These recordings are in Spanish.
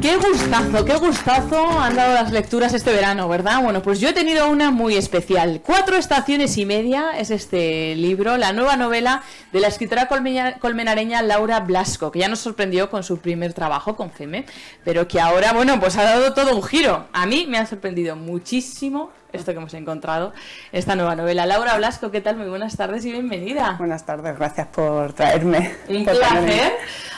Qué gustazo han dado las lecturas este verano, ¿verdad? Bueno, pues yo he tenido una muy especial. 4 estaciones y media es este libro, la nueva novela de la escritora colmenareña Laura Blasco, que ya nos sorprendió con su primer trabajo con Feme, pero que ahora, bueno, pues ha dado todo un giro. A mí me ha sorprendido muchísimo esto que hemos encontrado, esta nueva novela. Laura Blasco, ¿qué tal? Muy buenas tardes y bienvenida. Buenas tardes, gracias por traerme. Un placer.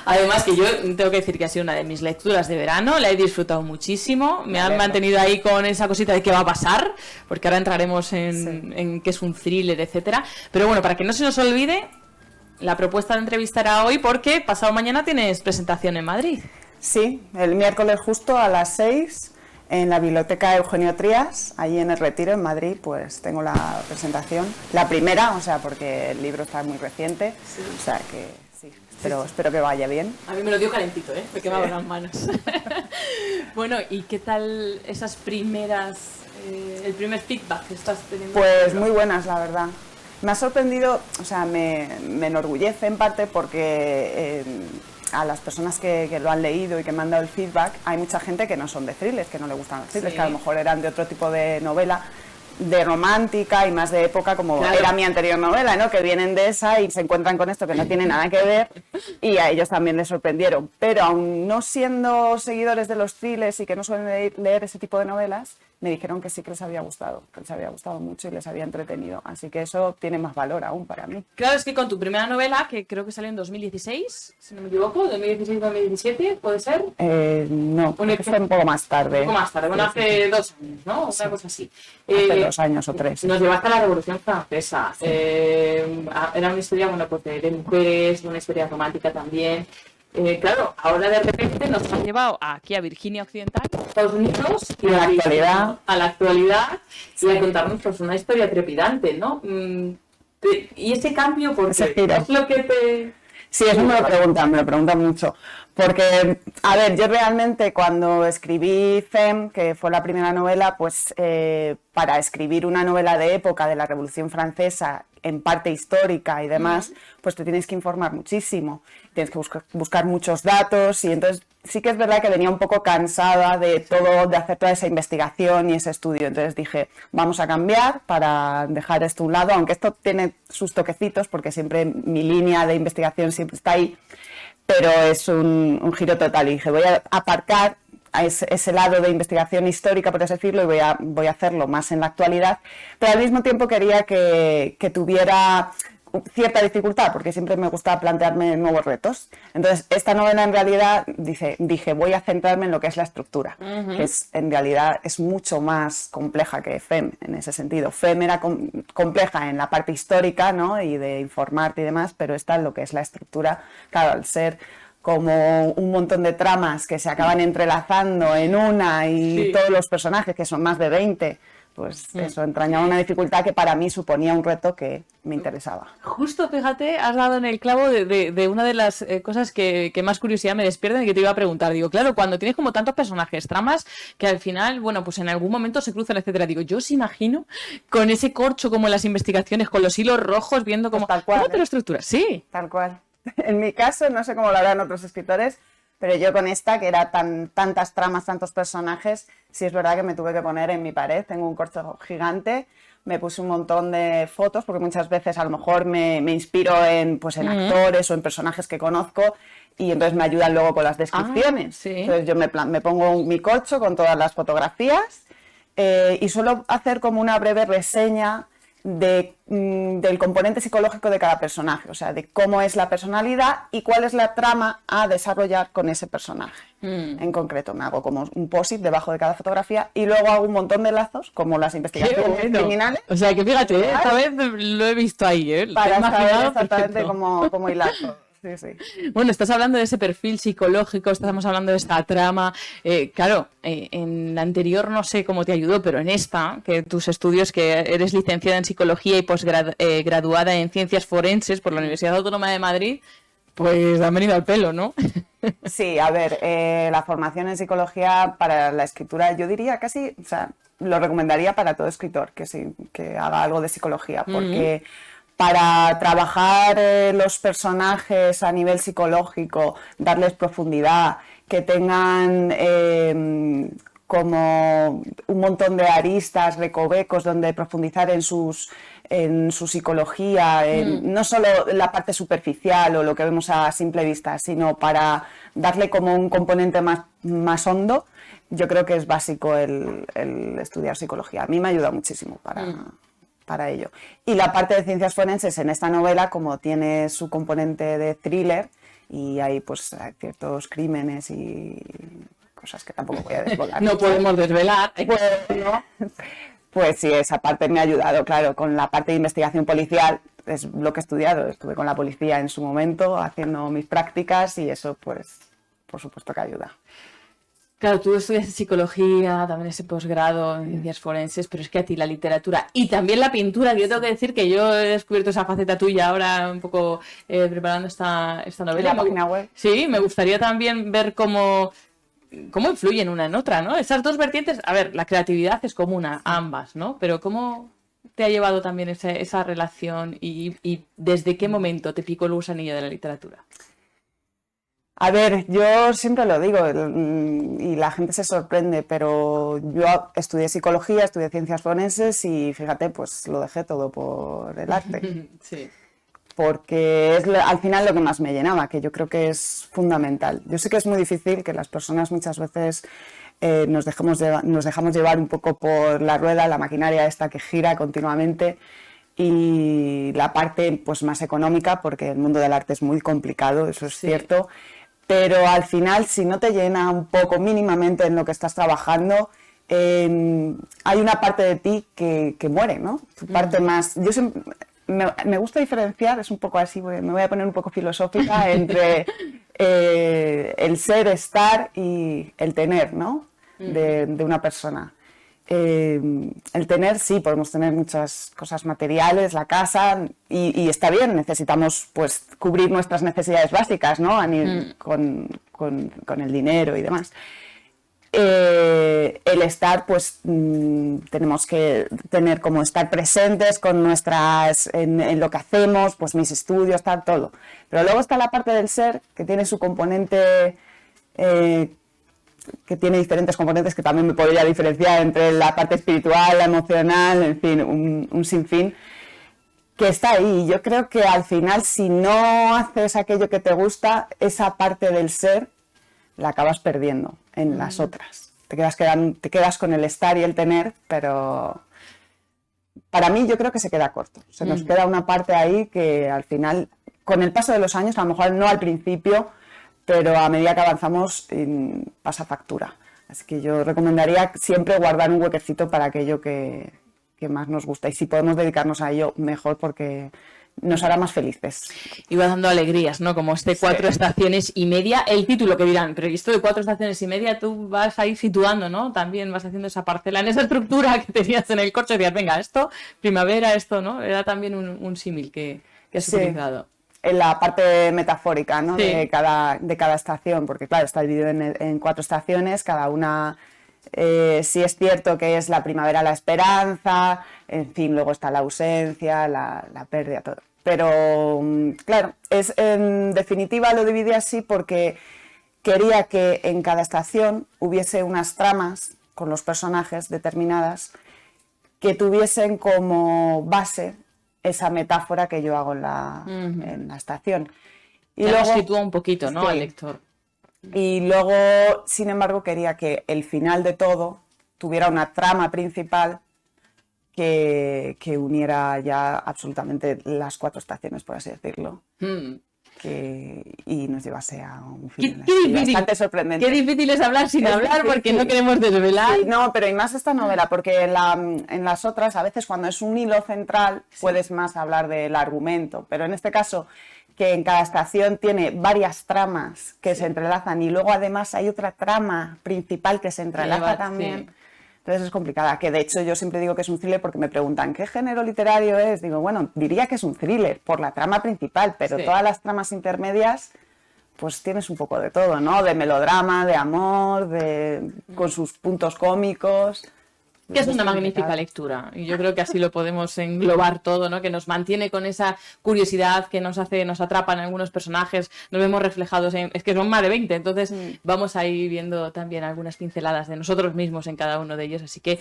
Además que yo tengo que decir que ha sido una de mis lecturas de verano, la he disfrutado muchísimo, me han mantenido ahí con esa cosita de qué va a pasar, porque ahora entraremos en qué es un thriller, etcétera. Pero bueno, para que no se nos olvide, la propuesta de entrevistar a hoy, porque pasado mañana tienes presentación en Madrid. Sí, el miércoles justo a las 6 en la Biblioteca Eugenio Trías, allí en El Retiro, en Madrid, pues tengo la presentación. La primera, o sea, porque el libro está muy reciente, sí. O sea que sí, espero que vaya bien. A mí me lo dio calentito, me quemaban las manos. Bueno, ¿y qué tal esas primeras, el primer feedback que estás teniendo? Pues muy buenas, la verdad. Me ha sorprendido, o sea, me enorgullece en parte porque a las personas que lo han leído y que me han dado el feedback, hay mucha gente que no son de thrillers, que no le gustan los thrillers, sí. Que a lo mejor eran de otro tipo de novela, de romántica y más de época, como claro. Era mi anterior novela, ¿no? Que vienen de esa y se encuentran con esto que no tiene nada que ver, y a ellos también les sorprendieron. Pero aun no siendo seguidores de los thrillers y que no suelen leer ese tipo de novelas, me dijeron que sí que les había gustado, mucho y les había entretenido. Así que eso tiene más valor aún para mí. Claro, es que con tu primera novela, que creo que salió en 2016, si no me equivoco, 2016-2017, ¿puede ser? No, fue un poco más tarde. Un poco más tarde, bueno, hace 2 años, ¿no? Una cosa así. Hace 2 años o 3. Nos llevaste a la Revolución Francesa. Sí. Era una historia, bueno, pues de mujeres, una historia romántica también. Claro, ahora de repente nos han llevado aquí a Virginia Occidental, Estados Unidos, y a la actualidad, sí. Y a contarnos pues una historia trepidante, ¿no? Y ese cambio, ¿por qué? ¿Es lo que te...? Sí, eso me lo preguntan mucho. Porque, a ver, yo realmente cuando escribí Femme, que fue la primera novela, pues para escribir una novela de época de la Revolución Francesa, en parte histórica y demás, pues te tienes que informar muchísimo, tienes que buscar muchos datos, y entonces sí que es verdad que venía un poco cansada de hacer toda esa investigación y ese estudio. Entonces dije, vamos a cambiar para dejar esto a un lado, aunque esto tiene sus toquecitos, porque siempre mi línea de investigación siempre está ahí, pero es un giro total, y dije, voy a aparcar a ese lado de investigación histórica, por así decirlo, y voy a hacerlo más en la actualidad, pero al mismo tiempo quería que tuviera cierta dificultad, porque siempre me gusta plantearme nuevos retos. Entonces, esta novela en realidad, dije, voy a centrarme en lo que es la estructura, que en realidad es mucho más compleja que Femme en ese sentido. Femme era compleja en la parte histórica, ¿no? Y de informarte y demás, pero esta en lo que es la estructura, claro, al ser como un montón de tramas que se acaban entrelazando en una y sí. Todos los personajes, que son más de 20, pues eso entrañaba una dificultad que para mí suponía un reto que me interesaba. Justo, fíjate, has dado en el clavo de una de las cosas que más curiosidad me despiertan y que te iba a preguntar. Digo, claro, cuando tienes como tantos personajes, tramas, que al final, bueno, pues en algún momento se cruzan, etcétera. Digo, yo os imagino con ese corcho como en las investigaciones, con los hilos rojos, viendo cómo... Pues tal cual, ¿Cómo te lo estructuras? Sí. Tal cual. En mi caso, no sé cómo lo harán otros escritores, pero yo con esta, que era tantas tramas, tantos personajes, sí es verdad que me tuve que poner en mi pared. Tengo un corcho gigante, me puse un montón de fotos, porque muchas veces a lo mejor me inspiro en actores o en personajes que conozco, y entonces me ayudan luego con las descripciones. Sí. Entonces yo me pongo mi corcho con todas las fotografías y suelo hacer como una breve reseña del componente psicológico de cada personaje, o sea, de cómo es la personalidad y cuál es la trama a desarrollar con ese personaje. En concreto, me hago como un post-it debajo de cada fotografía y luego hago un montón de lazos, como las investigaciones criminales. O sea, que fíjate, esta vez lo he visto ahí, para saber exactamente cómo hilar todo. Sí. Bueno, estás hablando de ese perfil psicológico, estamos hablando de esta trama. Claro, en la anterior no sé cómo te ayudó, pero en esta, que tus estudios, que eres licenciada en psicología y posgraduada en ciencias forenses por la Universidad Autónoma de Madrid, pues han venido al pelo, ¿no? Sí, a ver, la formación en psicología para la escritura, yo diría casi, o sea, lo recomendaría para todo escritor que haga algo de psicología, porque... Para trabajar los personajes a nivel psicológico, darles profundidad que tengan como un montón de aristas, recovecos donde profundizar en su psicología, no solo la parte superficial o lo que vemos a simple vista, sino para darle como un componente más hondo. Yo creo que es básico el estudiar psicología. A mí me ayuda muchísimo para ello. Y la parte de ciencias forenses en esta novela, como tiene su componente de thriller, y hay pues hay ciertos crímenes y cosas que tampoco voy a desvelar. No podemos desvelar. Pues sí, esa parte me ha ayudado, claro, con la parte de investigación policial, es lo que he estudiado. Estuve con la policía en su momento haciendo mis prácticas y eso pues por supuesto que ayuda. Claro, tú estudias psicología, también ese posgrado en ciencias forenses, pero es que a ti la literatura y también la pintura, yo tengo que decir que yo he descubierto esa faceta tuya ahora un poco preparando esta novela. La página web. Sí, me gustaría también ver cómo influyen una en otra, ¿no? Esas dos vertientes, a ver, la creatividad es común a ambas, ¿no? Pero ¿cómo te ha llevado también esa relación y desde qué momento te picó el gusanillo de la literatura? A ver, yo siempre lo digo y la gente se sorprende, pero yo estudié psicología, estudié ciencias forenses y fíjate, pues lo dejé todo por el arte. Sí. Porque es al final lo que más me llenaba, que yo creo que es fundamental. Yo sé que es muy difícil, que las personas muchas veces nos dejamos llevar un poco por la rueda, la maquinaria esta que gira continuamente, y la parte pues más económica, porque el mundo del arte es muy complicado, eso es cierto, pero al final si no te llena un poco mínimamente en lo que estás trabajando, hay una parte de ti que muere, ¿no? Tu parte más... Yo siempre, me gusta diferenciar, es un poco así, me voy a poner un poco filosófica, entre el ser, estar y el tener, ¿no? De una persona. El tener, sí, podemos tener muchas cosas materiales, la casa, y está bien, necesitamos pues cubrir nuestras necesidades básicas, ¿no? Con el dinero y demás. El estar, pues tenemos que tener como estar presentes con en lo que hacemos, pues mis estudios, tal, todo. Pero luego está la parte del ser, que tiene su componente, que tiene diferentes componentes que también me podría diferenciar entre la parte espiritual, la emocional, en fin, un sinfín, que está ahí. Y yo creo que al final, si no haces aquello que te gusta, esa parte del ser la acabas perdiendo en las otras. Te quedas con el estar y el tener, pero para mí yo creo que se queda corto. Se nos queda una parte ahí que al final, con el paso de los años, a lo mejor no al principio, pero a medida que avanzamos pasa factura. Así que yo recomendaría siempre guardar un huequecito para aquello que más nos gusta. Y si podemos dedicarnos a ello, mejor, porque nos hará más felices. Y va dando alegrías, ¿no? Como 4 estaciones y media. El título que dirán, pero esto de 4 estaciones y media tú vas a ir situando, ¿no? También vas haciendo esa parcela en esa estructura que tenías en el coche. Decías, venga, esto, primavera, esto, ¿no? Era también un símil que has utilizado. En la parte metafórica, ¿no? Sí. de cada estación, porque claro, está dividido en 4 estaciones, cada una sí es cierto que es la primavera la esperanza, en fin, luego está la ausencia, la pérdida, todo. Pero claro, en definitiva lo dividí así porque quería que en cada estación hubiese unas tramas con los personajes determinadas que tuviesen como base esa metáfora que yo hago en la estación. Y ya luego nos sitúa un poquito, ¿no? Sí. Al lector. Y luego, sin embargo, quería que el final de todo tuviera una trama principal que uniera ya absolutamente las 4 estaciones, por así decirlo. Y nos llevase a un final bastante sorprendente. Qué difícil es hablar sin hablar, porque no queremos desvelar. Sí, no, pero y más esta novela, porque en las otras, a veces cuando es un hilo central, puedes más hablar del argumento, pero en este caso, que en cada estación tiene varias tramas que se entrelazan y luego además hay otra trama principal que se entrelaza también. Entonces es complicada, que de hecho yo siempre digo que es un thriller porque me preguntan ¿qué género literario es? Digo, bueno, diría que es un thriller por la trama principal, pero todas las tramas intermedias pues tienes un poco de todo, ¿no? De melodrama, de amor, con sus puntos cómicos. Que es una magnífica lectura, y yo creo que así lo podemos englobar todo, ¿no? Que nos mantiene con esa curiosidad, que nos atrapan algunos personajes, nos vemos reflejados es que son más de 20, entonces vamos a ir viendo también algunas pinceladas de nosotros mismos en cada uno de ellos, así que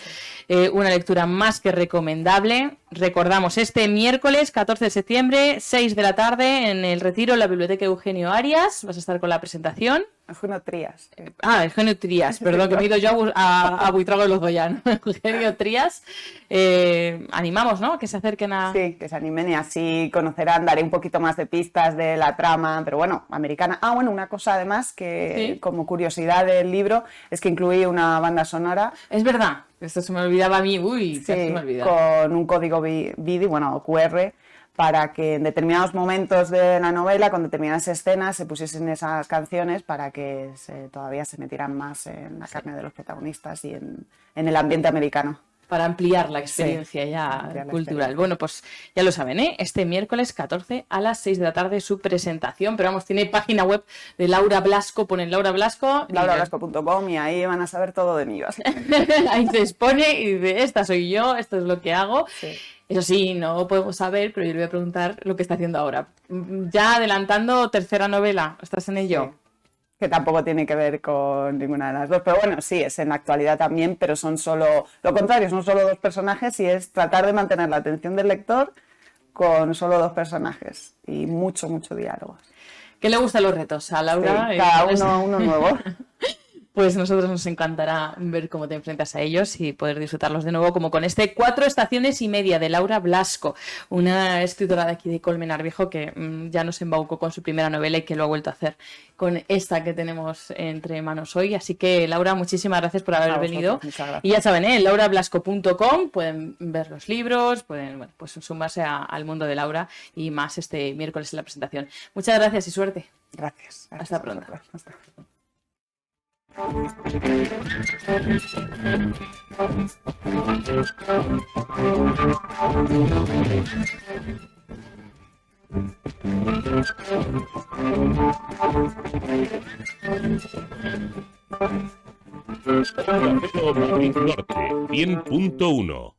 una lectura más que recomendable. Recordamos, este miércoles 14 de septiembre, 6 de la tarde, en el Retiro, en la Biblioteca Eugenio Arias, vas a estar con la presentación. Eugenio Trías. Eugenio Trías, perdón, que me he ido yo a Buitrago de los Goya. Eugenio Trías. Animamos, ¿no? Que se acerquen a... Sí, que se animen y así conocerán, daré un poquito más de pistas de la trama, pero bueno, americana. Bueno, una cosa además que ¿sí? Como curiosidad del libro es que incluí una banda sonora. Es verdad, esto se me olvidaba a mí, sí, se me olvidaba. Con un código BIDI, bueno, QR, para que en determinados momentos de la novela, con determinadas escenas, se pusiesen esas canciones para que todavía se metieran más en la carne de los protagonistas y en el ambiente americano. Para ampliar la experiencia cultural. Bueno, pues ya lo saben, ¿eh? Este miércoles 14 a las 6 de la tarde su presentación, pero vamos, tiene página web de Laura Blasco, ponen Laura Blasco. laurablasco.com y ahí van a saber todo de mí. Ahí se expone y dice, esta soy yo, esto es lo que hago. Sí. Eso sí, no podemos saber, pero yo le voy a preguntar lo que está haciendo ahora. Ya adelantando, tercera novela, ¿estás en ello? Sí. Que tampoco tiene que ver con ninguna de las dos, pero bueno, sí, es en la actualidad también, pero son solo, lo contrario, son solo dos personajes y es tratar de mantener la atención del lector con solo dos personajes y mucho diálogo. ¿Qué le gustan los retos a Laura? Sí, cada uno nuevo. Pues a nosotros nos encantará ver cómo te enfrentas a ellos y poder disfrutarlos de nuevo, como con este 4 estaciones y media de Laura Blasco, una escritora de aquí de Colmenar Viejo que ya nos embaucó con su primera novela y que lo ha vuelto a hacer con esta que tenemos entre manos hoy. Así que, Laura, muchísimas gracias por haber venido. Y ya saben, en laurablasco.com pueden ver los libros, pueden pues sumarse al mundo de Laura y más este miércoles en la presentación. Muchas gracias y suerte. Gracias. Hasta pronto. Norte 100.1